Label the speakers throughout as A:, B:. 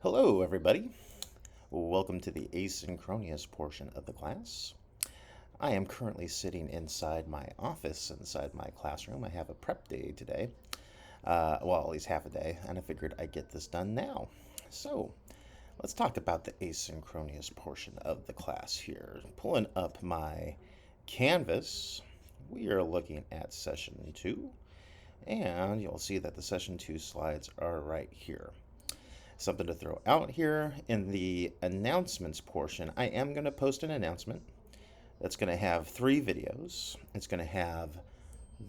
A: Hello, everybody. Welcome to the asynchronous portion of the class. I am currently sitting inside my office, inside my classroom. I have a prep day today, well, at least half a day, and I figured I'd get this done now. So, let's talk about the asynchronous portion of the class here. Pulling up my Canvas, we are looking at session 2, and you'll see that the session 2 slides are right here. Something to throw out here in the announcements portion, I am going to post an announcement that's going to have 3 videos. It's going to have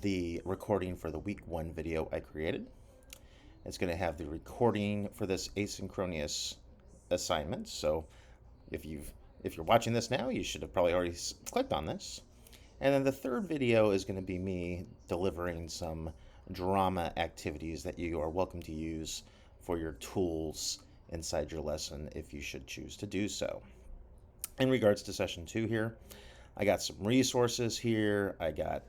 A: the recording for the week 1 video I created. It's going to have the recording for this asynchronous assignment. So if you're watching this now, you should have probably already clicked on this. And then the third video is going to be me delivering some drama activities that you are welcome to use for your tools inside your lesson if you should choose to do so. In regards to session 2 here, I got some resources here. I got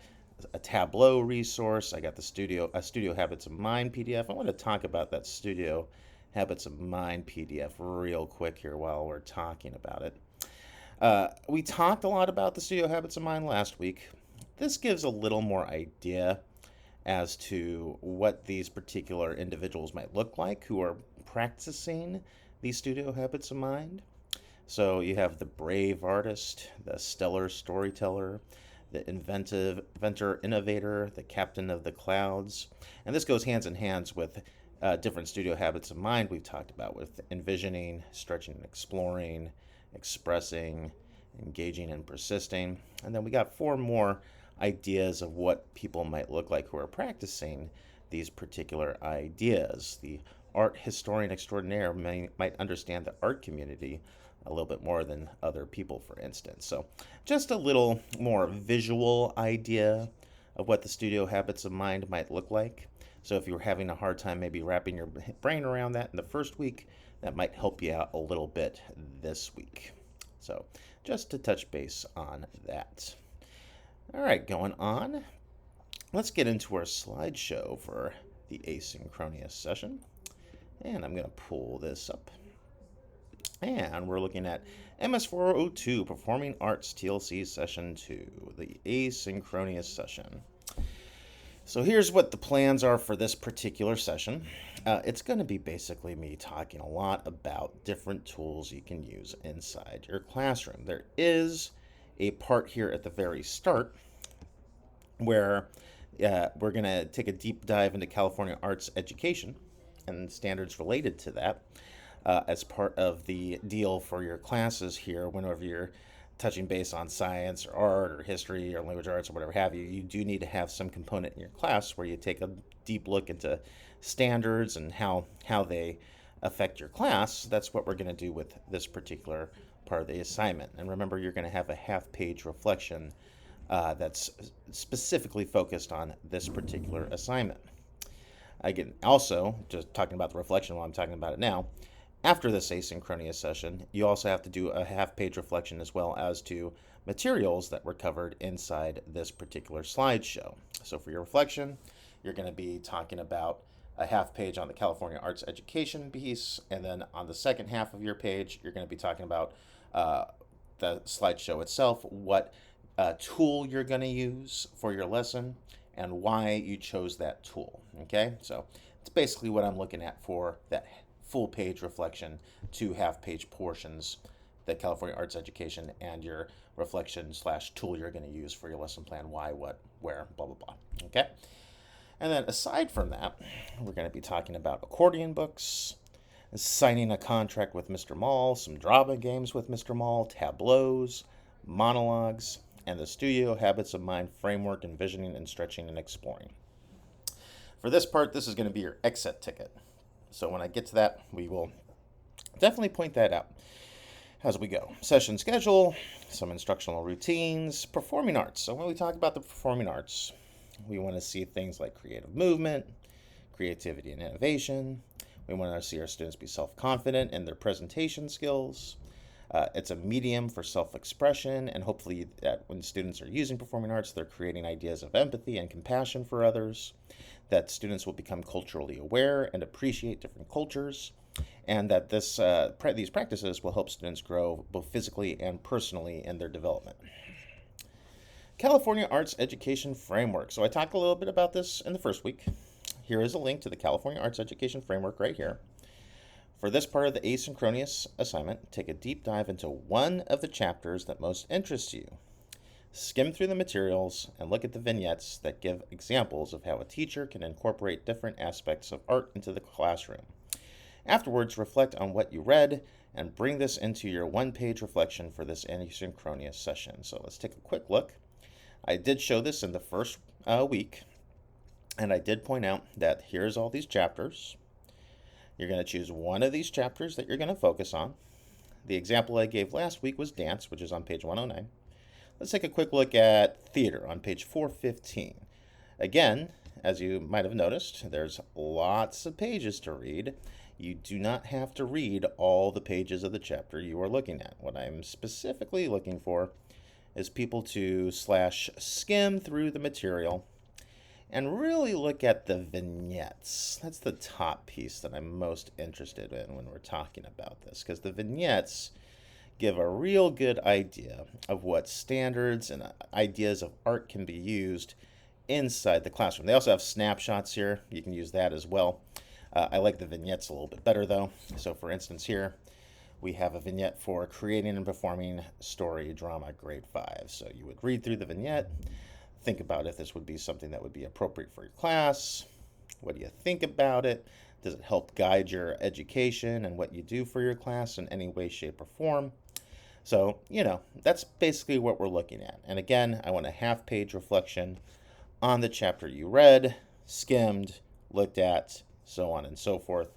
A: a Tableau resource. I got the Studio Habits of Mind PDF. I want to talk about that Studio Habits of Mind PDF real quick here while we're talking about it. We talked a lot about the Studio Habits of Mind last week. This gives a little more idea as to what these particular individuals might look like who are practicing these studio habits of mind. So you have the brave artist, the stellar storyteller, the inventor, innovator, the captain of the clouds. And this goes hands in hands with different studio habits of mind we've talked about with envisioning, stretching and exploring, expressing, engaging and persisting. And then we got 4 more ideas of what people might look like who are practicing these particular ideas. The art historian extraordinaire might understand the art community a little bit more than other people, for instance. So just a little more visual idea of what the studio habits of mind might look like. So if you're having a hard time maybe wrapping your brain around that in the first week, that might help you out a little bit this week. So just to touch base on that. All right, going on. Let's get into our slideshow for the asynchronous session. And I'm going to pull this up. And we're looking at MS402 Performing Arts TLC Session 2, the asynchronous session. So here's what the plans are for this particular session. It's going to be basically me talking a lot about different tools you can use inside your classroom. There is a part here at the very start where we're going to take a deep dive into California arts education and standards related to that as part of the deal for your classes here. Whenever you're touching base on science or art or history or language arts or whatever have you, you do need to have some component in your class where you take a deep look into standards and how they affect your class. That's what we're going to do with this particular part of the assignment. And remember, you're going to have a half-page reflection that's specifically focused on this particular assignment. Again, also, just talking about the reflection while I'm talking about it now, after this asynchronous session, you also have to do a half-page reflection as well as to materials that were covered inside this particular slideshow. So for your reflection, you're going to be talking about a half page on the California arts education piece, and then on the second half of your page, you're going to be talking about the slideshow itself, what tool you're going to use for your lesson, and why you chose that tool. Okay, so it's basically what I'm looking at for that full page reflection, 2 half-page portions, the California arts education and your reflection / tool you're going to use for your lesson plan, why, what, where, blah, blah, blah. Okay? And then aside from that, we're going to be talking about accordion books, signing a contract with Mr. Mall, some drama games with Mr. Mall, tableaus, monologues, and the Studio Habits of Mind framework, envisioning and stretching and exploring. For this part, this is going to be your exit ticket. So when I get to that, we will definitely point that out as we go. Session schedule, some instructional routines, performing arts. So when we talk about the performing arts, we want to see things like creative movement, creativity and innovation. We want to see our students be self-confident in their presentation skills. It's a medium for self-expression, and hopefully that when students are using performing arts, they're creating ideas of empathy and compassion for others, that students will become culturally aware and appreciate different cultures, and that these practices will help students grow both physically and personally in their development. California Arts Education Framework. So I talked a little bit about this in the first week. Here is a link to the California Arts Education Framework right here. For this part of the asynchronous assignment, take a deep dive into one of the chapters that most interests you. Skim through the materials and look at the vignettes that give examples of how a teacher can incorporate different aspects of art into the classroom. Afterwards, reflect on what you read and bring this into your one-page reflection for this asynchronous session. So let's take a quick look. I did show this in the first week, and I did point out that here's all these chapters. You're going to choose one of these chapters that you're going to focus on. The example I gave last week was dance, which is on page 109. Let's take a quick look at theater on page 415. Again, as you might have noticed, there's lots of pages to read. You do not have to read all the pages of the chapter you are looking at. What I'm specifically looking for is people to skim through the material and really look at the vignettes. That's the top piece that I'm most interested in when we're talking about this, because the vignettes give a real good idea of what standards and ideas of art can be used inside the classroom. They also have snapshots here. You can use that as well. I like the vignettes a little bit better though. So for instance here, we have a vignette for creating and performing story drama grade 5. So you would read through the vignette, think about if this would be something that would be appropriate for your class. What do you think about it? Does it help guide your education and what you do for your class in any way, shape, or form? So, that's basically what we're looking at. And again, I want a half-page reflection on the chapter you read, skimmed, looked at, so on and so forth,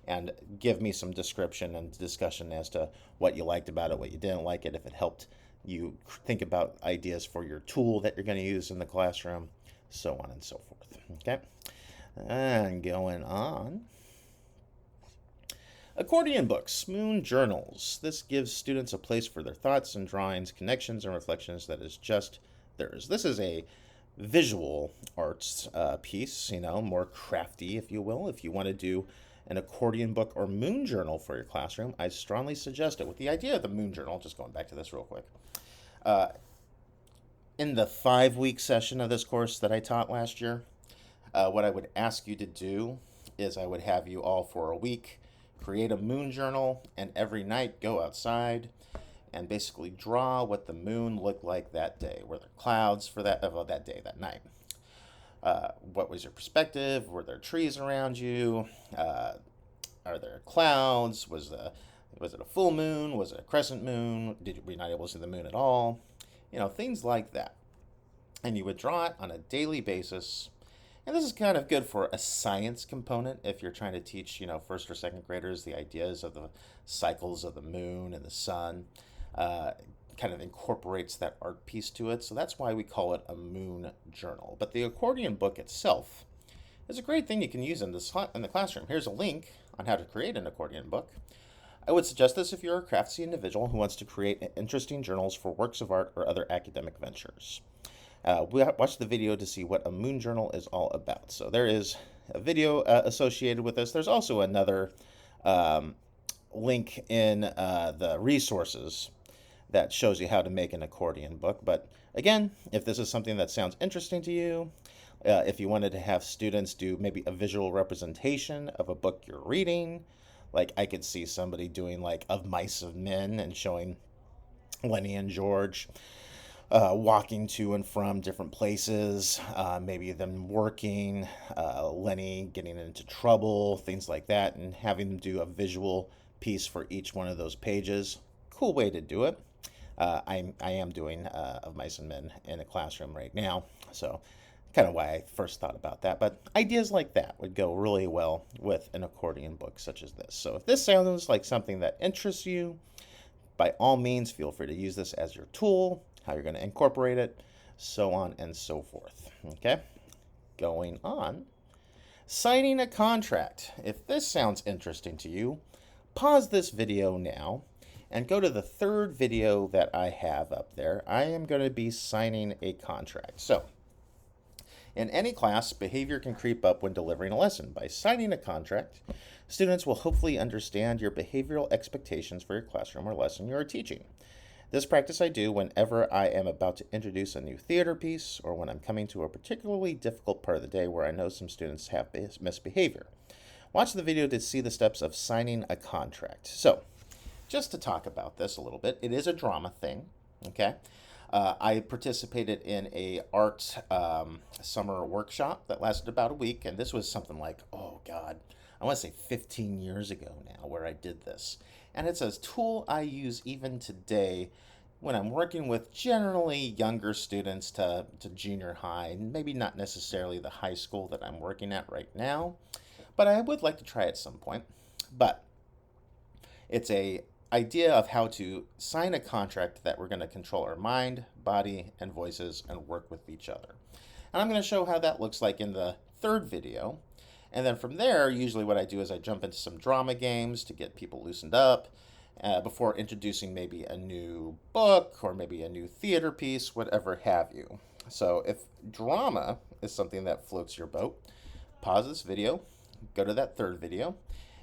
A: and give me some description and discussion as to what you liked about it, what you didn't like it, if it helped you think about ideas for your tool that you're going to use in the classroom, so on and so forth. Okay? And going on. Accordion books, moon journals. This gives students a place for their thoughts and drawings, connections, and reflections that is just theirs. This is a visual arts piece, more crafty, if you will. If you want to do an accordion book or moon journal for your classroom, I strongly suggest it. With the idea of the moon journal, just going back to this real quick. In the 5-week session of this course that I taught last year, what I would ask you to do is I would have you all for a week create a moon journal, and every night go outside and basically draw what the moon looked like that day. Were there clouds for that day, that night? What was your perspective? Were there trees around you? Are there clouds? Was it a full moon? Was it a crescent moon? Were you not able to see the moon at all? Things like that. And you would draw it on a daily basis. And this is kind of good for a science component if you're trying to teach, first or second graders the ideas of the cycles of the moon and the sun. Kind of incorporates that art piece to it. So that's why we call it a moon journal. But the accordion book itself is a great thing you can use in the classroom. Here's a link on how to create an accordion book. I would suggest this if you're a craftsy individual who wants to create interesting journals for works of art or other academic ventures. Watch the video to see what a moon journal is all about. So there is a video associated with this. There's also another link in the resources that shows you how to make an accordion book. But again, if this is something that sounds interesting to you, if you wanted to have students do maybe a visual representation of a book you're reading, like I could see somebody doing like Of Mice and Men and showing Lenny and George walking to and from different places, maybe them working, Lenny getting into trouble, things like that, and having them do a visual piece for each one of those pages. Cool way to do it. I am doing Of Mice and Men in a classroom right now, so kind of why I first thought about that. But ideas like that would go really well with an accordion book such as this. So if this sounds like something that interests you, by all means, feel free to use this as your tool, how you're going to incorporate it, so on and so forth. Okay? Going on. Signing a contract. If this sounds interesting to you, pause this video now and go to the third video that I have up there. I am going to be signing a contract. So, In any class, behavior can creep up when delivering a lesson. By signing a contract, students will hopefully understand your behavioral expectations for your classroom or lesson you are teaching. This practice I do whenever I am about to introduce a new theater piece or when I'm coming to a particularly difficult part of the day where I know some students have misbehavior. Watch the video to see the steps of signing a contract. So, just to talk about this a little bit, it is a drama thing, okay? I participated in a art summer workshop that lasted about a week, and this was something like, oh God, I want to say 15 years ago now where I did this. And it's a tool I use even today when I'm working with generally younger students to junior high, maybe not necessarily the high school that I'm working at right now, but I would like to try at some point. But it's a idea of how to sign a contract that we're going to control our mind, body, and voices and work with each other. And I'm going to show how that looks like in the third video. And then from there, usually what I do is I jump into some drama games to get people loosened up before introducing maybe a new book or maybe a new theater piece, whatever have you. So if drama is something that floats your boat, pause this video, go to that third video,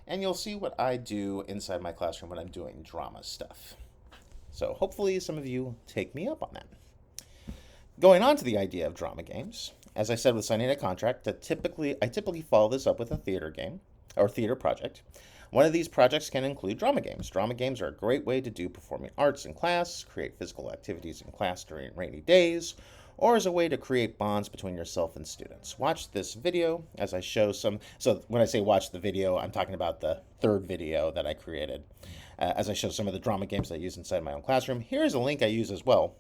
A: and you'll see what I do inside my classroom when I'm doing drama stuff. So hopefully some of you take me up on that. Going on to the idea of drama games, as I said with signing a contract, I typically follow this up with a theater game or theater project. One of these projects can include drama games. Drama games are a great way to do performing arts in class, create physical activities in class during rainy days, or as a way to create bonds between yourself and students. Watch this video as I show some. So when I say watch the video, I'm talking about the third video that I created as I show some of the drama games that I use inside my own classroom. Here's a link I use as well.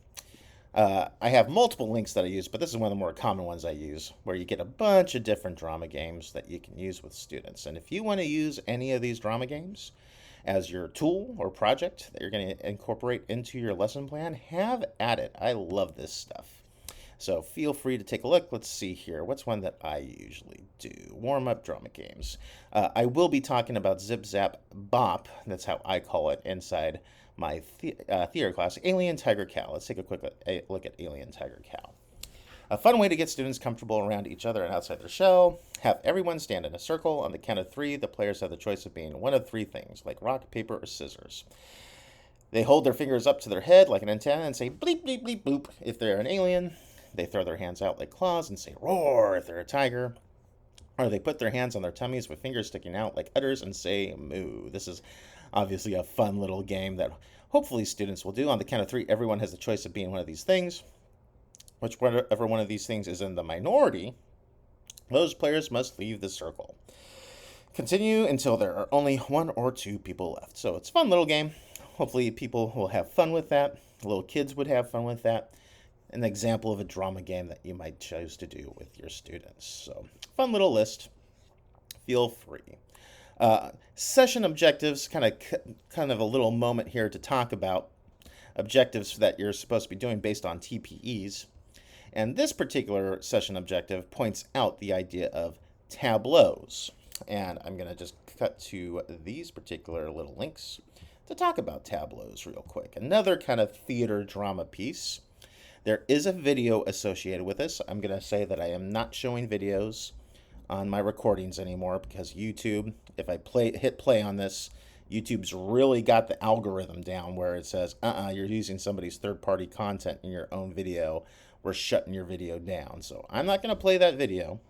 A: I have multiple links that I use, but this is one of the more common ones I use, where you get a bunch of different drama games that you can use with students. And if you want to use any of these drama games as your tool or project that you're going to incorporate into your lesson plan, have at it. I love this stuff. So feel free to take a look. Let's see here. What's one that I usually do? Warm-up drama games. I will be talking about Zip Zap Bop. That's how I call it inside my theater class. Alien Tiger Cow. Let's take a quick look at Alien Tiger Cow. A fun way to get students comfortable around each other and outside their shell. Have everyone stand in a circle. On the count of 3, the players have the choice of being one of 3 things, like rock, paper, or scissors. They hold their fingers up to their head like an antenna and say bleep, bleep, bleep, boop if they're an alien. They throw their hands out like claws and say roar if they're a tiger. Or they put their hands on their tummies with fingers sticking out like udders and say moo. This is obviously a fun little game that hopefully students will do. On the count of 3, everyone has the choice of being one of these things. Whichever one of these things is in the minority, those players must leave the circle. Continue until there are only 1 or 2 people left. So it's a fun little game. Hopefully people will have fun with that. Little kids would have fun with that. An example of a drama game that you might choose to do with your students. So, fun little list. Feel free. Session objectives, kind of a little moment here to talk about objectives that you're supposed to be doing based on TPEs. And this particular session objective points out the idea of tableaus. And I'm going to just cut to these particular little links to talk about tableaus real quick. Another kind of theater drama piece. There is a video associated with this. I'm going to say that I am not showing videos on my recordings anymore because YouTube, if I hit play on this, YouTube's really got the algorithm down where it says, you're using somebody's third-party content in your own video. We're shutting your video down. So I'm not going to play that video,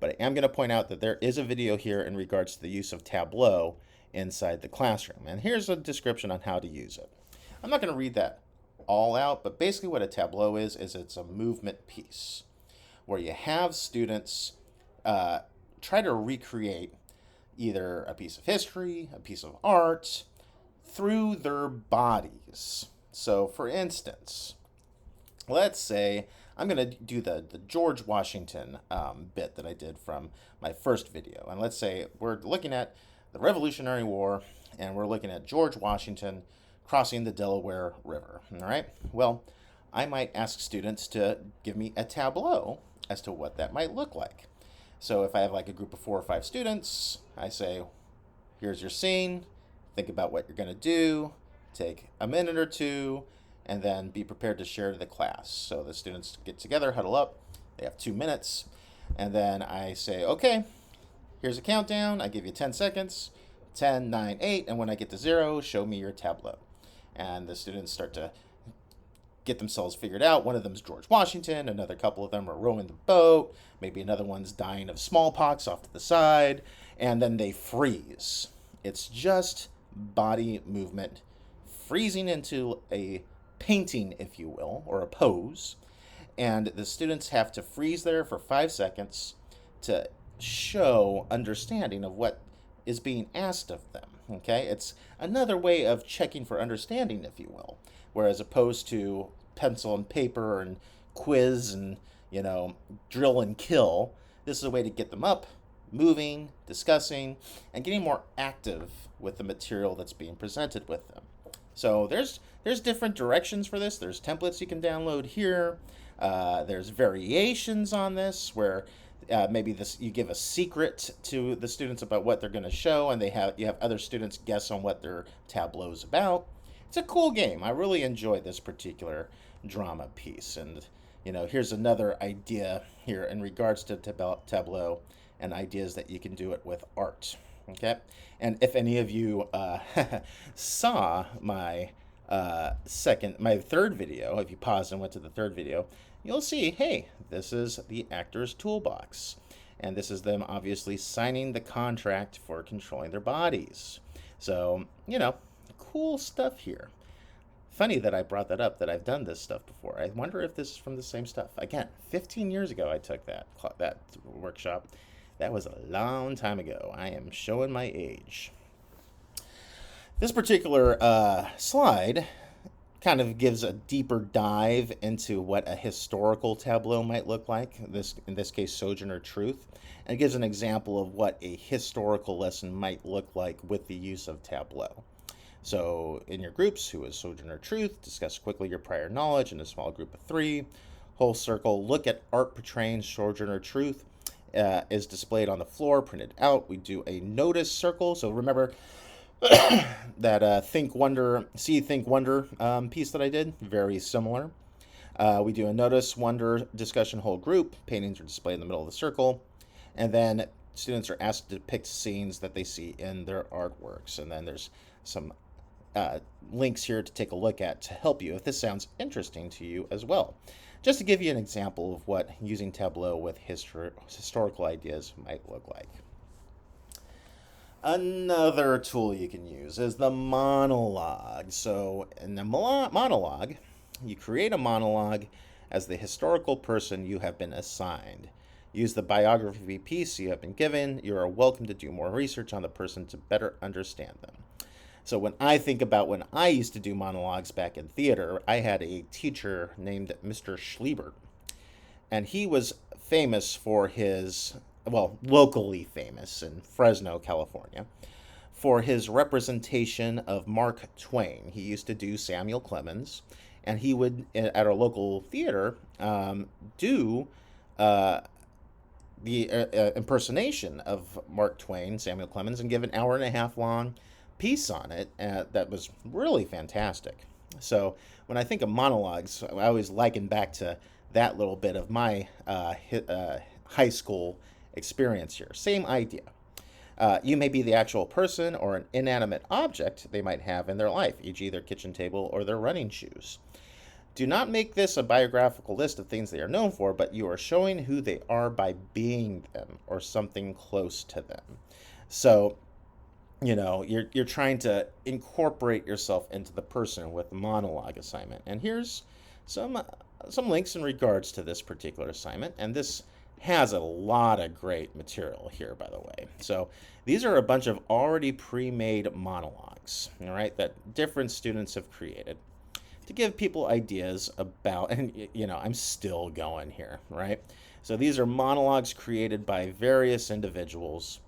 A: but I am going to point out that there is a video here in regards to the use of Tableau inside the classroom. And here's a description on how to use it. I'm not going to read that all out, but basically what a tableau is it's a movement piece where you have students try to recreate either a piece of history, a piece of art, through their bodies. So for instance, let's say I'm going to do the George Washington bit that I did from my first video. And let's say we're looking at the Revolutionary War and we're looking at George Washington crossing the Delaware River. All right. Well, I might ask students to give me a tableau as to what that might look like. So if I have like a group of 4 or 5 students, I say, here's your scene. Think about what you're going to do. Take a minute or 2, and then be prepared to share to the class. So the students get together, huddle up. They have 2 minutes. And then I say, okay, here's a countdown. I give you 10 seconds. 10, 9, 8. And when I get to 0, show me your tableau. And the students start to get themselves figured out. One of them is George Washington. Another couple of them are rowing the boat. Maybe another one's dying of smallpox off to the side. And then they freeze. It's just body movement freezing into a painting, if you will, or a pose. And the students have to freeze there for 5 seconds to show understanding of what is being asked of them. Okay, it's another way of checking for understanding, if you will, whereas opposed to pencil and paper and quiz and drill and kill. This is a way to get them up, moving, discussing, and getting more active with the material that's being presented with them. So there's different directions for this. There's templates you can download here. There's variations on this where maybe you give a secret to the students about what they're going to show, and you have other students guess on what their tableau is about. It's a cool game. I really enjoyed this particular drama piece, and here's another idea here in regards to tableau and ideas that you can do it with art. Okay, and if any of you saw my third video, if you paused and went to the third video, you'll see, hey, this is the actor's toolbox. And this is them obviously signing the contract for controlling their bodies. So, cool stuff here. Funny that I brought that up, that I've done this stuff before. I wonder if this is from the same stuff. Again, 15 years ago I took that workshop. That was a long time ago. I am showing my age. This particular slide kind of gives a deeper dive into what a historical tableau might look like, in this case, Sojourner Truth, and it gives an example of what a historical lesson might look like with the use of tableau. So in your groups, who is Sojourner Truth, discuss quickly your prior knowledge in a small group of 3. Whole circle, look at art portraying Sojourner Truth, is displayed on the floor, printed out. We do a notice circle. So remember that Think Wonder piece that I did, very similar. We do a notice, wonder, discussion, whole group. Paintings are displayed in the middle of the circle. And then students are asked to depict scenes that they see in their artworks. And then there's some links here to take a look at to help you if this sounds interesting to you as well. Just to give you an example of what using Tableau with historical ideas might look like. Another tool you can use is the monologue. So in the monologue, you create a monologue as the historical person you have been assigned. Use the biography piece you have been given. You are welcome to do more research on the person to better understand them. So when I think about when I used to do monologues back in theater, I had a teacher named Mr. Schliebert. And he was famous for locally famous in Fresno, California, for his representation of Mark Twain. He used to do Samuel Clemens, and he would, at our local theater, do the impersonation of Mark Twain, Samuel Clemens, and give an hour and a half long piece on it that was really fantastic. So when I think of monologues, I always liken back to that little bit of my high school experience here. Same idea. You may be the actual person or an inanimate object they might have in their life, e.g. their kitchen table or their running shoes. Do not make this a biographical list of things they are known for, but you are showing who they are by being them or something close to them. So, you're trying to incorporate yourself into the person with the monologue assignment. And here's some links in regards to this particular assignment. And this has a lot of great material here, by the way. So these are a bunch of already pre-made monologues, all right, that different students have created to give people ideas about, and I'm still going here, right? So these are monologues created by various individuals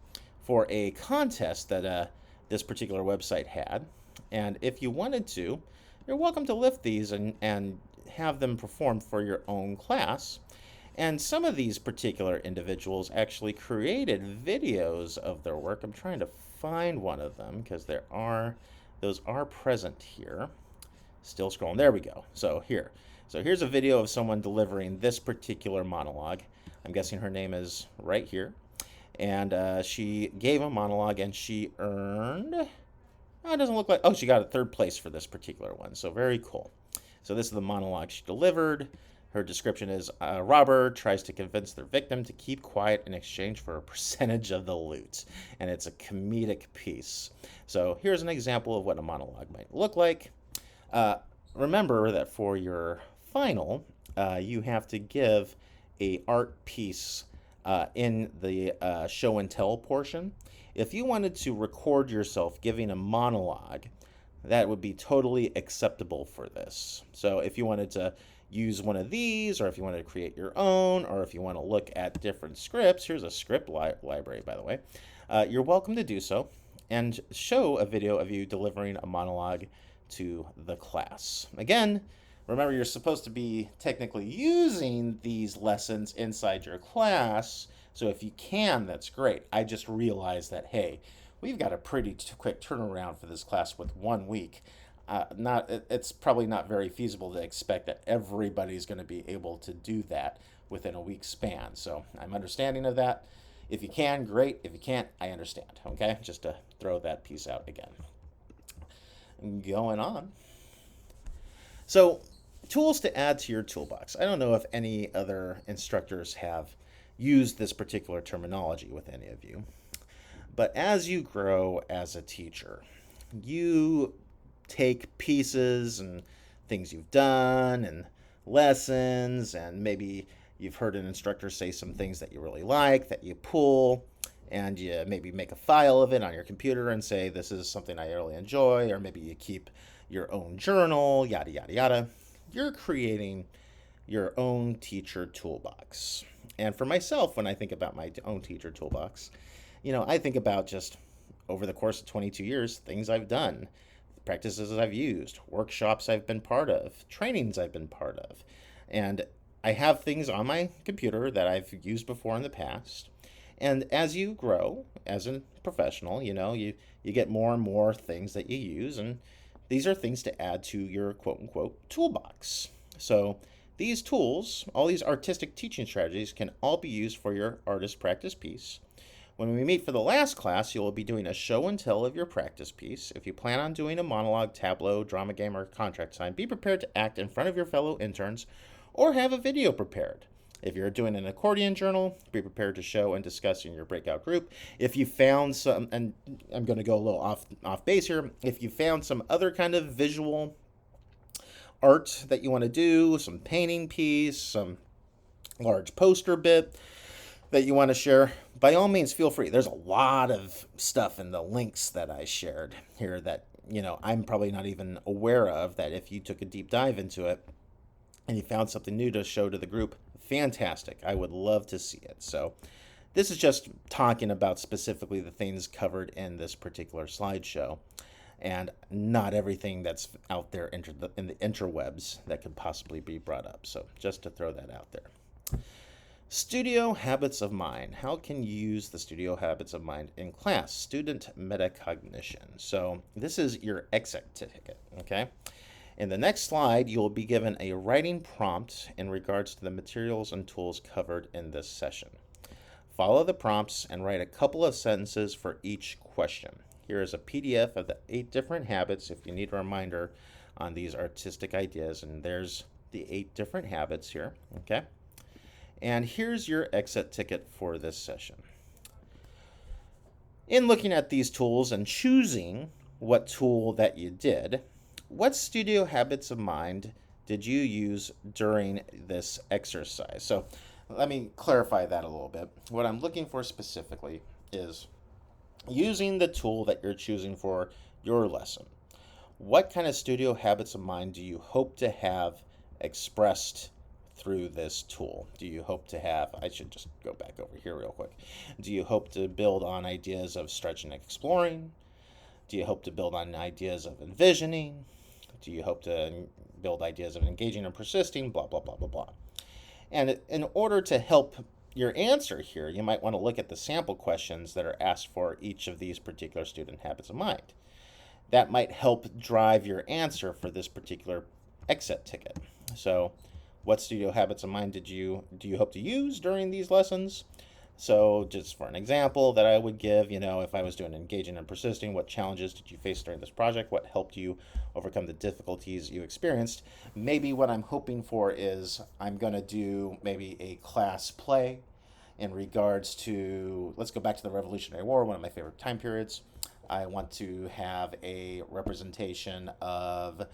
A: for a contest that this particular website had. And if you wanted to, you're welcome to lift these and have them performed for your own class. And some of these particular individuals actually created videos of their work. I'm trying to find one of them because those are present here. Still scrolling. There we go. So here's a video of someone delivering this particular monologue. I'm guessing her name is right here. And she gave a monologue and she earned, oh, it doesn't look like, oh, she got a third place for this particular one. So very cool. So this is the monologue she delivered. Her description is a robber tries to convince their victim to keep quiet in exchange for a percentage of the loot. And it's a comedic piece. So here's an example of what a monologue might look like. Remember that for your final, you have to give a art piece in the show and tell portion. If you wanted to record yourself giving a monologue, that would be totally acceptable for this. So if you wanted to use one of these, or if you wanted to create your own, or if you want to look at different scripts, here's a script library, by the way, you're welcome to do so and show a video of you delivering a monologue to the class. Again, remember, you're supposed to be technically using these lessons inside your class, so if you can, that's great. I just realized that, hey, we've got a pretty quick turnaround for this class with 1 week. It's probably not very feasible to expect that everybody's going to be able to do that within a week span. So I'm understanding of that. If you can, great. If you can't, I understand. Okay, just to throw that piece out again. Going on. So, tools to add to your toolbox. I don't know if any other instructors have used this particular terminology with any of you, but as you grow as a teacher, you take pieces and things you've done and lessons, and maybe you've heard an instructor say some things that you really like that you pull, and you maybe make a file of it on your computer and say, this is something I really enjoy, or maybe you keep your own journal, yada, yada, yada. You're creating your own teacher toolbox. And for myself, when I think about my own teacher toolbox, I think about just over the course of 22 years, things I've done, practices I've used, workshops I've been part of, trainings I've been part of. And I have things on my computer that I've used before in the past. And as you grow as a professional, you get more and more things that you use, and these are things to add to your quote-unquote toolbox. So these tools, all these artistic teaching strategies, can all be used for your artist practice piece. When we meet for the last class, you will be doing a show and tell of your practice piece. If you plan on doing a monologue, tableau, drama game, or contract sign, be prepared to act in front of your fellow interns or have a video prepared. If you're doing an accordion journal, be prepared to show and discuss in your breakout group. If you found some, and I'm going to go a little off base here, if you found some other kind of visual art that you want to do, some painting piece, some large poster bit that you want to share, by all means, feel free. There's a lot of stuff in the links that I shared here that, I'm probably not even aware of, that if you took a deep dive into it and you found something new to show to the group, fantastic. I would love to see it. So this is just talking about specifically the things covered in this particular slideshow, and not everything that's out there in the interwebs that could possibly be brought up. So just to throw that out there. Studio habits of mind. How can you use the studio habits of mind in class? Student metacognition. So this is your exit ticket, okay? In the next slide, you will be given a writing prompt in regards to the materials and tools covered in this session. Follow the prompts and write a couple of sentences for each question. Here is a PDF of the 8 different habits if you need a reminder on these artistic ideas, and there's the 8 different habits here, okay? And here's your exit ticket for this session. In looking at these tools and choosing what tool that you did, what studio habits of mind did you use during this exercise? So let me clarify that a little bit. What I'm looking for specifically is using the tool that you're choosing for your lesson. What kind of studio habits of mind do you hope to have expressed through this tool? Do you hope to have, I should just go back over here real quick. Do you hope to build on ideas of stretching and exploring? Do you hope to build on ideas of envisioning? Do you hope to build ideas of engaging and persisting? Blah, blah, blah, blah, blah. And in order to help your answer here, you might want to look at the sample questions that are asked for each of these particular student habits of mind. That might help drive your answer for this particular exit ticket. So What studio habits of mind do you hope to use during these lessons? So, just for an example that I would give, if I was doing engaging and persisting, what challenges did you face during this project? What helped you overcome the difficulties you experienced? Maybe what I'm hoping for is I'm going to do maybe a class play in regards to, let's go back to the Revolutionary War, one of my favorite time periods. I want to have a representation of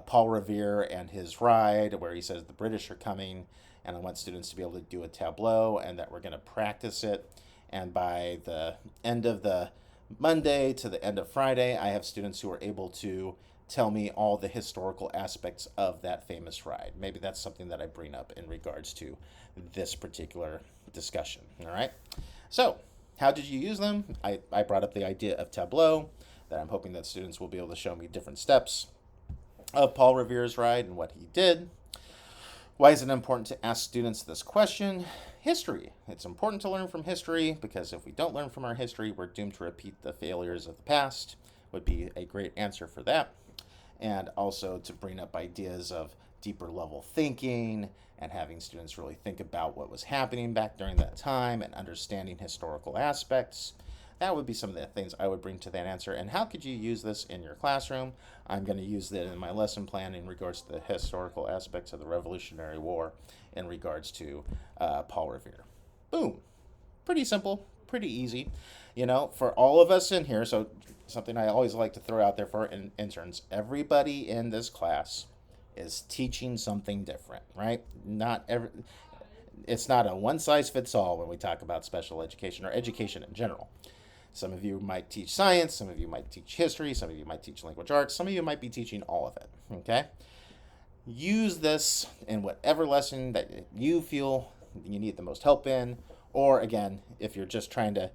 A: Paul Revere and his ride, where he says the British are coming, and I want students to be able to do a tableau, and that we're going to practice it. And by the end of the Monday to the end of Friday, I have students who are able to tell me all the historical aspects of that famous ride. Maybe that's something that I bring up in regards to this particular discussion. All right. So, how did you use them? I brought up the idea of tableau, that I'm hoping that students will be able to show me different steps of Paul Revere's ride and what he did. Why is it important to ask students this question? History. It's important to learn from history because if we don't learn from our history, we're doomed to repeat the failures of the past, would be a great answer for that. And also to bring up ideas of deeper level thinking and having students really think about what was happening back during that time and understanding historical aspects. That would be some of the things I would bring to that answer. And how could you use this in your classroom? I'm going to use that in my lesson plan in regards to the historical aspects of the Revolutionary War in regards to Paul Revere. Boom. Pretty simple, pretty easy. For all of us in here, so something I always like to throw out there for interns, everybody in this class is teaching something different, right? It's not a one size fits all when we talk about special education or education in general. Some of you might teach science, some of you might teach history, some of you might teach language arts, some of you might be teaching all of it, okay? Use this in whatever lesson that you feel you need the most help in, or again, if you're just trying to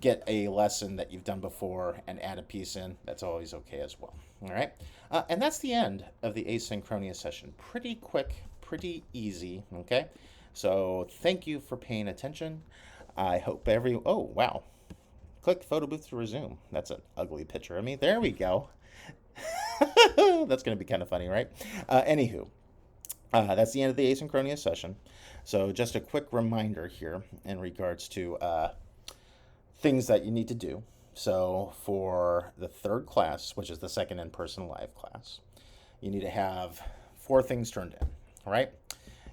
A: get a lesson that you've done before and add a piece in, that's always okay as well. All right. And that's the end of the asynchronous session. Pretty quick, pretty easy. Okay. So thank you for paying attention. I hope oh, wow. Click photo booth to resume. That's an ugly picture of me. There we go. That's going to be kind of funny, right? Anywho, that's the end of the asynchronous session. So just a quick reminder here in regards to things that you need to do. So for the third class, which is the second in-person live class, you need to have 4 things turned in, right?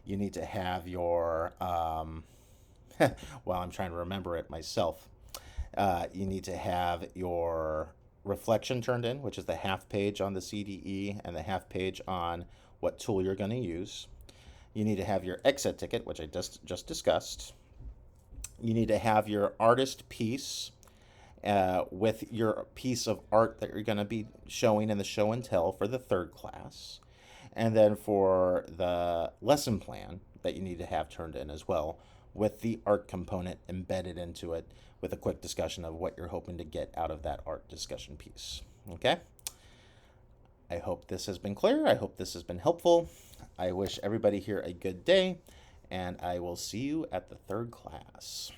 A: You need to have your, well, I'm trying to remember it myself. You need to have your reflection turned in, which is the half page on the CDE and the half page on what tool you're going to use. You need to have your exit ticket, which I just discussed. You need to have your artist piece with your piece of art that you're going to be showing in the show and tell for the third class. And then for the lesson plan that you need to have turned in as well, with the art component embedded into it, with a quick discussion of what you're hoping to get out of that art discussion piece. Okay? I hope this has been clear. I hope this has been helpful. I wish everybody here a good day, and I will see you at the third class.